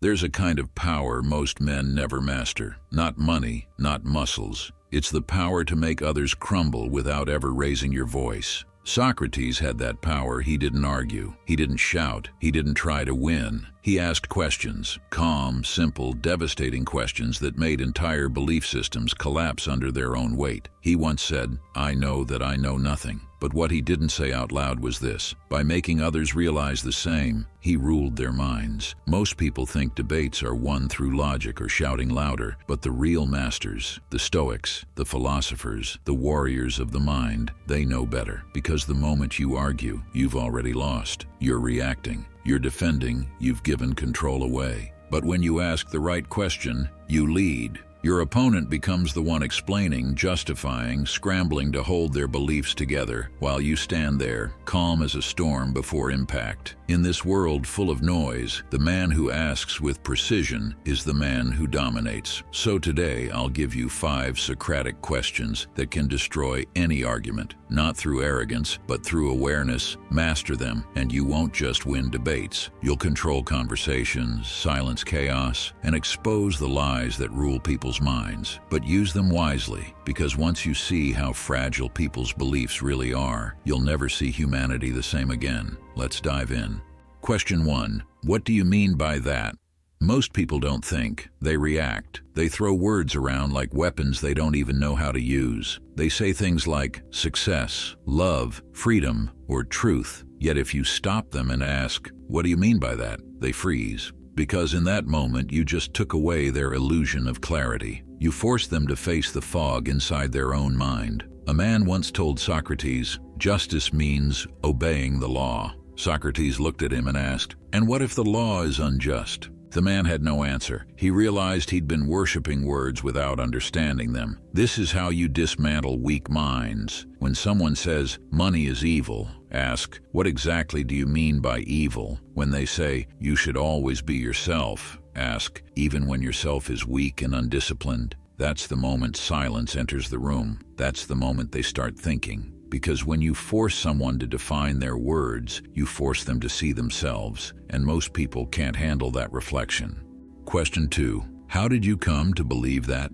There's a kind of power most men never master. Not money, not muscles. It's the power to make others crumble without ever raising your voice. Socrates had that power. He didn't argue. He didn't shout. He didn't try to win. He asked questions, calm, simple, devastating questions that made entire belief systems collapse under their own weight. He once said, "I know that I know nothing." But what he didn't say out loud was this: by making others realize the same, he ruled their minds. Most people think debates are won through logic or shouting louder, but the real masters, the Stoics, the philosophers, the warriors of the mind, they know better. Because the moment you argue, you've already lost. You're reacting. You're defending. You've given control away. But when you ask the right question, you lead. Your opponent becomes the one explaining, justifying, scrambling to hold their beliefs together, while you stand there, calm as a storm before impact. In this world full of noise, the man who asks with precision is the man who dominates. So today, I'll give you 5 Socratic questions that can destroy any argument. Not through arrogance, but through awareness. Master them, and you won't just win debates. You'll control conversations, silence chaos, and expose the lies that rule people's minds. But use them wisely, because once you see how fragile people's beliefs really are, you'll never see humanity the same again. Let's dive in. Question 1. What do you mean by that? Most people don't think, they react. They throw words around like weapons they don't even know how to use. They say things like success, love, freedom, or truth. Yet if you stop them and ask, what do you mean by that? They freeze. Because in that moment you just took away their illusion of clarity. You forced them to face the fog inside their own mind. A man once told Socrates, justice means obeying the law. Socrates looked at him and asked, and what if the law is unjust? The man had no answer. He realized he'd been worshiping words without understanding them. This is how you dismantle weak minds. When someone says, money is evil, ask, what exactly do you mean by evil? When they say, you should always be yourself, ask, even when yourself is weak and undisciplined? That's the moment silence enters the room. That's the moment they start thinking. Because when you force someone to define their words, you force them to see themselves, and most people can't handle that reflection. Question 2. How did you come to believe that?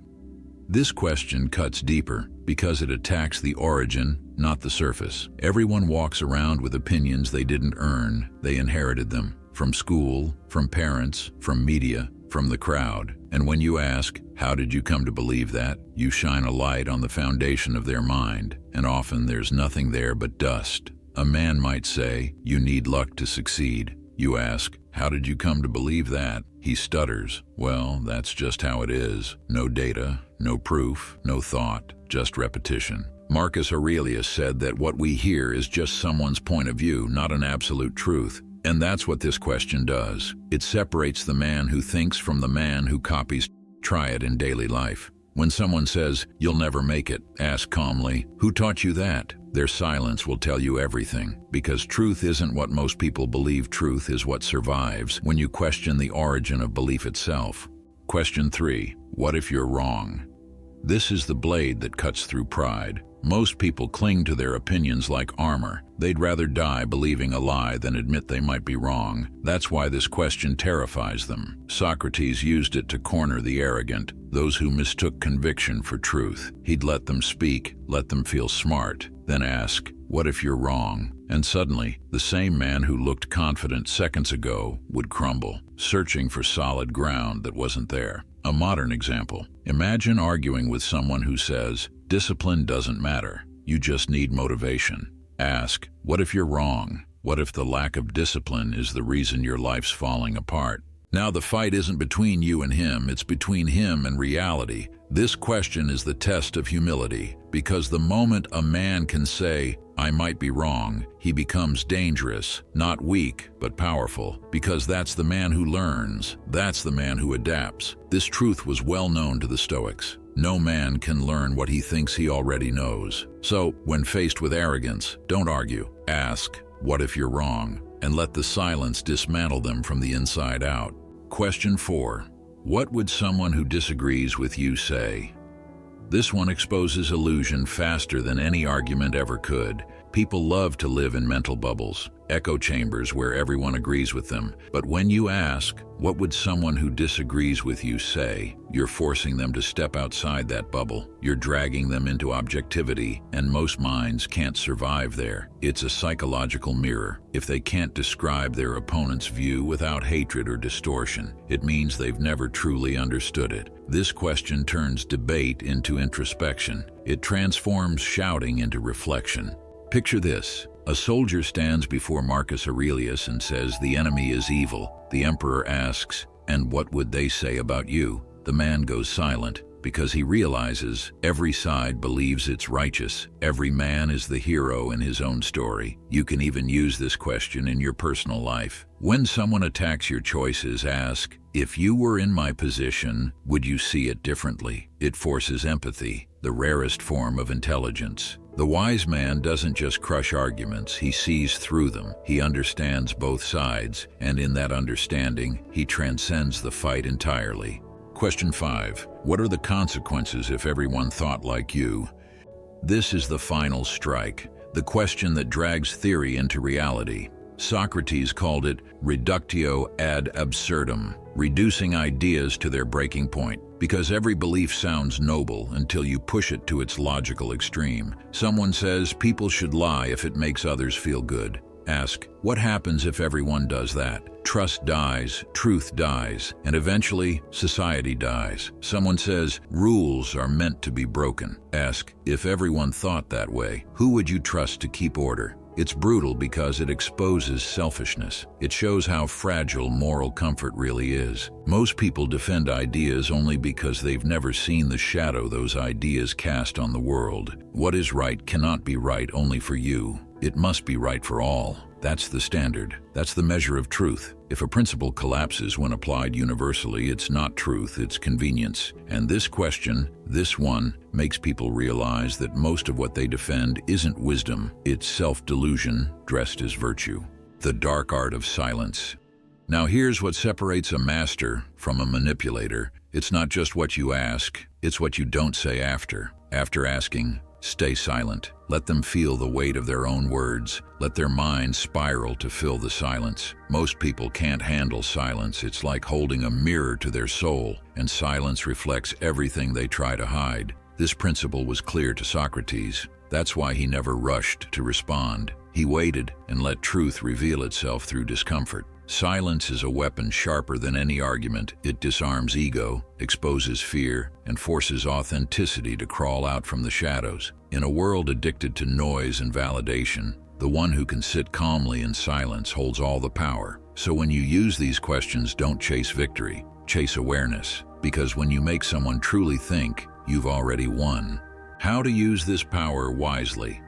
This question cuts deeper because it attacks the origin, not the surface. Everyone walks around with opinions they didn't earn. They inherited them from school, from parents, from media, from the crowd. And when you ask, how did you come to believe that? You shine a light on the foundation of their mind, and often there's nothing there but dust. A man might say, you need luck to succeed. You ask, how did you come to believe that? He stutters. Well, that's just how it is. No data, no proof, no thought, just repetition. Marcus Aurelius said that what we hear is just someone's point of view, not an absolute truth. And that's what this question does. It separates the man who thinks from the man who copies. Try it in daily life. When someone says, you'll never make it, ask calmly, who taught you that? Their silence will tell you everything, because truth isn't what most people believe. Truth is what survives when you question the origin of belief itself. Question 3. What if you're wrong? This is the blade that cuts through pride. Most people cling to their opinions like armor. They'd rather die believing a lie than admit they might be wrong. That's why this question terrifies them. Socrates used it to corner the arrogant, those who mistook conviction for truth. He'd let them speak, let them feel smart, then ask, what if you're wrong? And suddenly, the same man who looked confident seconds ago would crumble, searching for solid ground that wasn't there. A modern example. Imagine arguing with someone who says, discipline doesn't matter, you just need motivation. Ask, what if you're wrong? What if the lack of discipline is the reason your life's falling apart? Now the fight isn't between you and him, it's between him and reality. This question is the test of humility, because the moment a man can say, I might be wrong, he becomes dangerous, not weak, but powerful, because that's the man who learns, that's the man who adapts. This truth was well known to the Stoics. No man can learn what he thinks he already knows. So, when faced with arrogance, don't argue. Ask, what if you're wrong? And let the silence dismantle them from the inside out. Question 4. What would someone who disagrees with you say? This one exposes illusion faster than any argument ever could. People love to live in mental bubbles, echo chambers where everyone agrees with them. But when you ask, what would someone who disagrees with you say? You're forcing them to step outside that bubble. You're dragging them into objectivity, and most minds can't survive there. It's a psychological mirror. If they can't describe their opponent's view without hatred or distortion, it means they've never truly understood it. This question turns debate into introspection. It transforms shouting into reflection. Picture this. A soldier stands before Marcus Aurelius and says, "The enemy is evil." The emperor asks, "And what would they say about you?" The man goes silent because he realizes every side believes it's righteous. Every man is the hero in his own story. You can even use this question in your personal life. When someone attacks your choices, ask, "If you were in my position, would you see it differently?" It forces empathy, the rarest form of intelligence. The wise man doesn't just crush arguments, he sees through them. He understands both sides, and in that understanding, he transcends the fight entirely. Question 5. What are the consequences if everyone thought like you? This is the final strike, the question that drags theory into reality. Socrates called it reductio ad absurdum, reducing ideas to their breaking point, because every belief sounds noble until you push it to its logical extreme. Someone says people should lie if it makes others feel good. Ask, what happens if everyone does that? Trust dies, truth dies, and eventually society dies. Someone says rules are meant to be broken. Ask, if everyone thought that way, who would you trust to keep order? It's brutal because it exposes selfishness. It shows how fragile moral comfort really is. Most people defend ideas only because they've never seen the shadow those ideas cast on the world. What is right cannot be right only for you. It must be right for all. That's the standard. That's the measure of truth. If a principle collapses when applied universally, it's not truth, it's convenience. And this question, this one, makes people realize that most of what they defend isn't wisdom, it's self-delusion dressed as virtue. The dark art of silence. Now here's what separates a master from a manipulator. It's not just what you ask, it's what you don't say after. After asking, stay silent. Let them feel the weight of their own words. Let their minds spiral to fill the silence. Most people can't handle silence. It's like holding a mirror to their soul, and silence reflects everything they try to hide. This principle was clear to Socrates. That's why he never rushed to respond. He waited and let truth reveal itself through discomfort. Silence is a weapon sharper than any argument. It disarms ego, exposes fear, and forces authenticity to crawl out from the shadows. In a world addicted to noise and validation, the one who can sit calmly in silence holds all the power. So when you use these questions, don't chase victory, chase awareness. Because when you make someone truly think, you've already won. How to use this power wisely.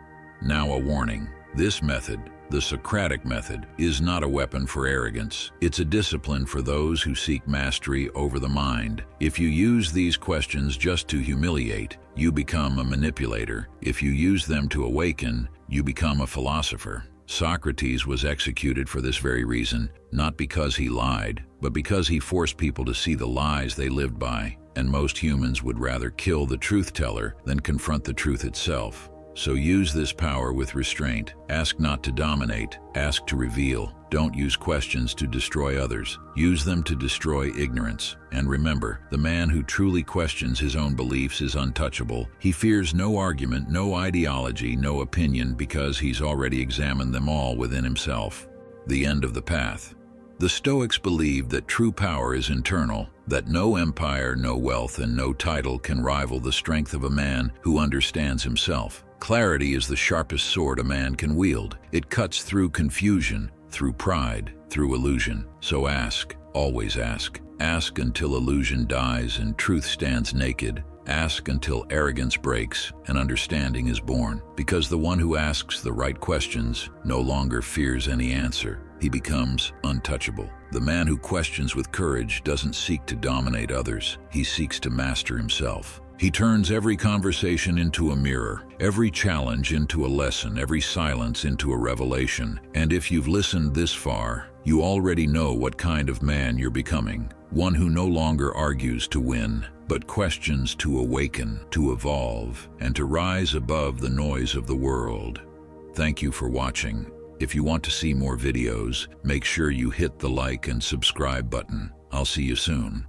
Now a warning. This method, the Socratic Method, is not a weapon for arrogance. It's a discipline for those who seek mastery over the mind. If you use these questions just to humiliate, you become a manipulator. If you use them to awaken, you become a philosopher. Socrates was executed for this very reason, not because he lied, but because he forced people to see the lies they lived by. And most humans would rather kill the truth teller than confront the truth itself. So use this power with restraint. Ask not to dominate, ask to reveal. Don't use questions to destroy others. Use them to destroy ignorance. And remember, the man who truly questions his own beliefs is untouchable. He fears no argument, no ideology, no opinion, because he's already examined them all within himself. The end of the path. The Stoics believed that true power is internal, that no empire, no wealth, and no title can rival the strength of a man who understands himself. Clarity is the sharpest sword a man can wield. It cuts through confusion, through pride, through illusion. So ask, always ask. Ask until illusion dies and truth stands naked. Ask until arrogance breaks and understanding is born. Because the one who asks the right questions no longer fears any answer. He becomes untouchable. The man who questions with courage doesn't seek to dominate others. He seeks to master himself. He turns every conversation into a mirror, every challenge into a lesson, every silence into a revelation. And if you've listened this far, you already know what kind of man you're becoming. One who no longer argues to win, but questions to awaken, to evolve, and to rise above the noise of the world. Thank you for watching. If you want to see more videos, make sure you hit the like and subscribe button. I'll see you soon.